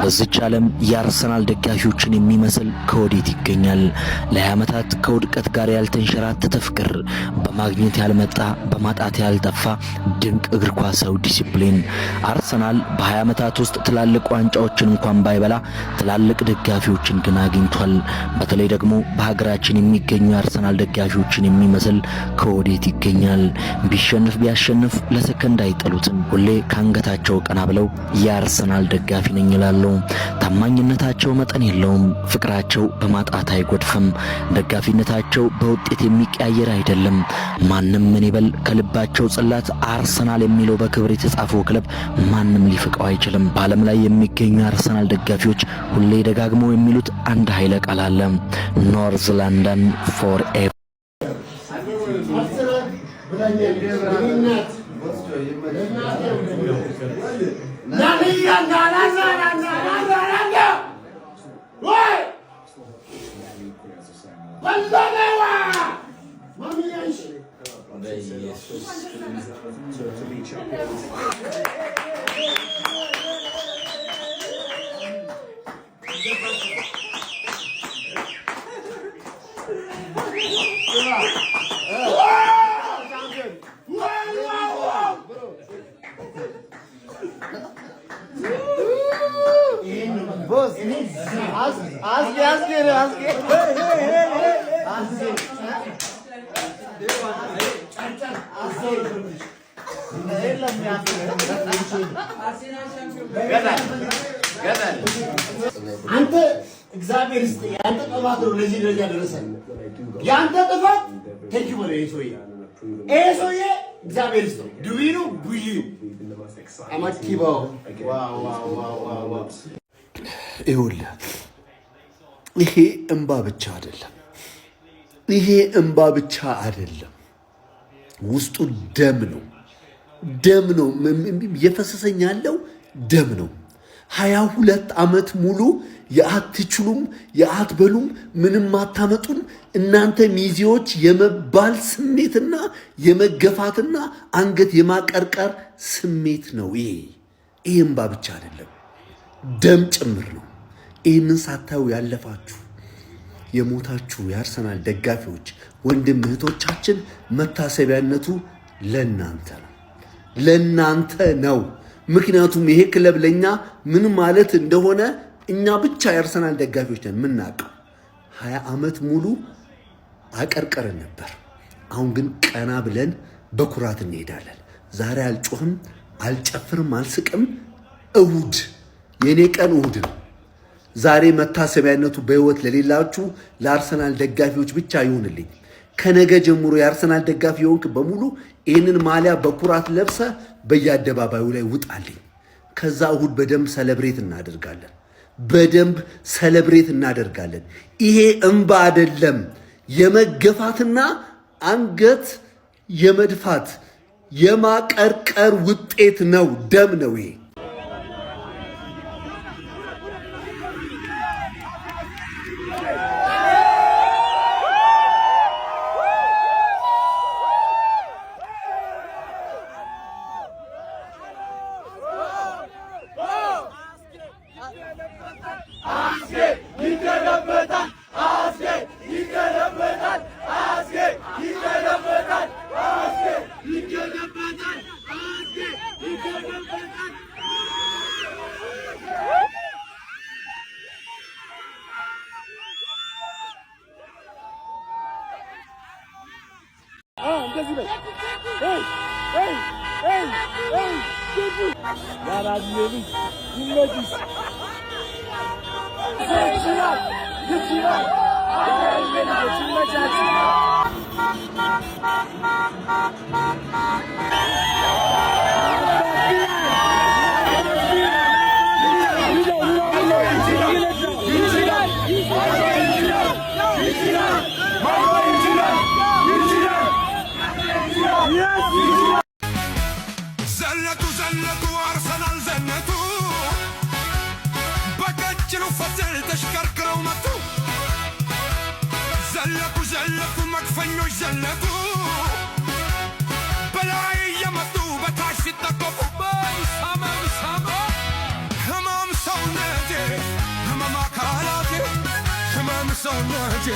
በዚች ዓለም የአርሰናል ደጋፊዎችን የሚመስል ከወዴት ይገኛል? ለዓመታት ከውድቀት ጋር ያልተንሸራተተ ፍቅር፣ በማግኘት ያልመጣ በማጣት ያልጠፋ ድንቅ እግር ኳሳዊ ዲሲፕሊን። አርሰናል በ20 ዓመታት ውስጥ ትላልቅ ዋንጫዎችን እንኳን ባይበላ ትላልቅ ደጋፊዎችን ግን አግኝቷል። በተለይ ደግሞ በሀገራችን የሚገኙ የአርሰናል ደጋፊዎችን የሚመስል ከወዴት ይገኛል? ቢሸንፍ ቢያሸንፍ ለሰከንድ አይጠሉትም። ሁሌ ካንገታቸው ቀና ብለው የአርሰናል ደጋፊ ነኝ ይላሉ። ታማኝነታቸው መጠን የለውም። ፍቅራቸው በማጣት አይጎድፍም። ደጋፊነታቸው በውጤት የሚቀያየር አይደለም። ማንም ምን ይበል ከልባቸው ጽላት አርሰናል የሚለው በክብር የተጻፈው ክለብ ማንም ሊፍቀው አይችልም። በዓለም ላይ የሚገኙ አርሰናል ደጋፊዎች ሁሌ ደጋግመው የሚሉት አንድ ኃይለ ቃል አለ። ኖርዝ ለንደን ፎር ኤቨር። Boss, ask. አንተ እግዚአብሔር ይስጥ ያንተ ጥፋት ነው ለዚህ ደረጃ ደረሰን። ያንተ ጥፋት ተኪበለ ኤሶዬ እግዚአብሔር ይስጥ ዱዊኑ ቡዩ አማኪባው ዋው ይኸውልህ ይሄ እንባ ብቻ አይደለም። ውስጡ ደም ነው የፈሰሰኝ ያለው ደም ነው። 22 ዓመት ሙሉ የአትችሉም የአትበሉም ምንም አታመጡም እናንተ ሚዜዎች የመባል ስሜትና የመገፋትና አንገት የማቀርቀር ስሜት ነው። ይሄ እንባ ብቻ አይደለም ደም ጭምር ነው። ይህንን ሳታዩ ያለፋችሁ የሞታችሁ የአርሰናል ደጋፊዎች ወንድም እህቶቻችን መታሰቢያነቱ ለናንተ ነው። ምክንያቱም ይሄ ክለብ ለኛ ምን ማለት እንደሆነ እኛ ብቻ የአርሰናል ደጋፊዎች ነን የምናውቀው። 20 ዓመት ሙሉ አቀርቀረን ነበር። አሁን ግን ቀና ብለን በኩራት እንሄዳለን። ዛሬ አልጮህም፣ አልጨፍርም፣ አልስቅም። እሁድ የኔ ቀን እሁድ ነው። ዛሬ መታሰቢያነቱ በህይወት ለሌላችሁ ለአርሰናል ደጋፊዎች ብቻ ይሁንልኝ። ከነገ ጀምሮ የአርሰናል ደጋፊ የሆንክ በሙሉ ይህንን ማሊያ በኩራት ለብሰ በየአደባባዩ ላይ ውጣልኝ። ከዛ እሁድ በደንብ ሰለብሬት እናደርጋለን። ይሄ እንባ አይደለም፣ የመገፋትና አንገት የመድፋት የማቀርቀር ውጤት ነው። ደም ነው ይሄ። ዘነቱ አርሰናል ዘነቱ በቀጭኑ ፈትል ተሽከርክረው መጡ። ዘለቁ መክፈኞች ዘለቁ በላይ የመጡ በታች ሲጠቀፉ በሳማ ህመም ሰውነቴ ሰውነቴ